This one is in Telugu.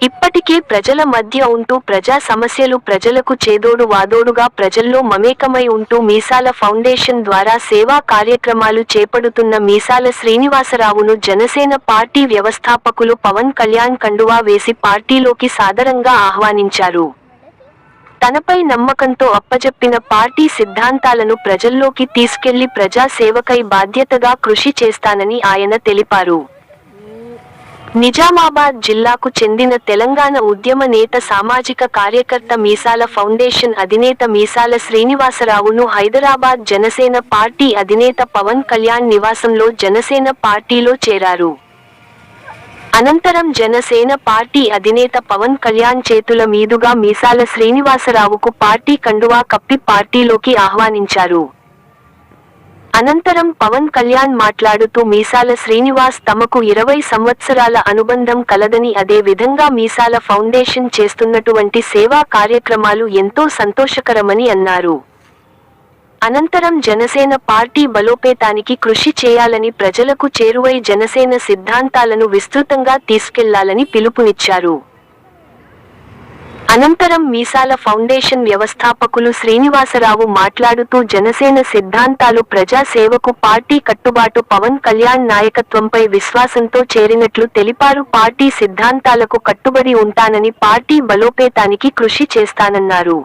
ఇప్పటికే ప్రజల మధ్య ఉంటూ ప్రజా సమస్యలు ప్రజలకు చేదోడు వాదోడుగా ప్రజల్లో మమేకమై ఉంటూ మీసాల ఫౌండేషన్ ద్వారా సేవా కార్యక్రమాలు చేపడుతున్న మీసాల శ్రీనివాసరావును జనసేన పార్టీ వ్యవస్థాపకులు పవన్ కళ్యాణ్ కండువా వేసి పార్టీలోకి సాదరంగా ఆహ్వానించారు. తనపై నమ్మకంతో అప్పజెప్పిన పార్టీ సిద్ధాంతాలను ప్రజల్లోకి తీసుకెళ్లి ప్రజా సేవకై బాధ్యతగా కృషి చేస్తానని ఆయన తెలిపారు. నిజామాబాద్ జిల్లాకు చెందిన తెలంగాణ ఉద్యమ నేత సామాజిక కార్యకర్త మీసాల ఫౌండేషన్ అధినేత మీసాల శ్రీనివాసరావును హైదరాబాద్ జనసేన పార్టీ అధినేత పవన్ కళ్యాణ్ నివాసంలో జనసేన పార్టీలో చేరారు. అనంతరం జనసేన పార్టీ అధినేత పవన్ కళ్యాణ్ చేతుల మీదుగా మీసాల శ్రీనివాసరావుకు పార్టీ కండువా కప్పి పార్టీలోకి ఆహ్వానించారు. అనంతరం పవన్ కళ్యాణ్ మాట్లాడుతూ మీసాల శ్రీనివాస్ తమకు 20 సంవత్సరాల అనుబంధం కలదని, అదే విధంగా మీసాల ఫౌండేషన్ చేస్తున్నటువంటి సేవా కార్యక్రమాలు ఎంతో సంతోషకరమని అన్నారు. అనంతరం జనసేన పార్టీ బలోపేతానికి కృషి చేయాలని, ప్రజలకు చేరువై జనసేన సిద్ధాంతాలను విస్తృతంగా తీసుకెళ్లాలని పిలుపునిచ్చారు. అనంతరం మీసాల ఫౌండేషన్ వ్యవస్థాపకులు శ్రీనివాసరావు మాట్లాడుతూ జనసేన సిద్ధాంతాలు ప్రజా సేవకు పార్టీ కట్టుబాటు, పవన్ కళ్యాణ్ నాయకత్వంపై విశ్వాసంతో చేరినట్లు తెలిపారు. పార్టీ సిద్ధాంతాలకు కట్టుబడి ఉంటానని, పార్టీ బలోపేతానికి కృషి చేస్తానన్నారు.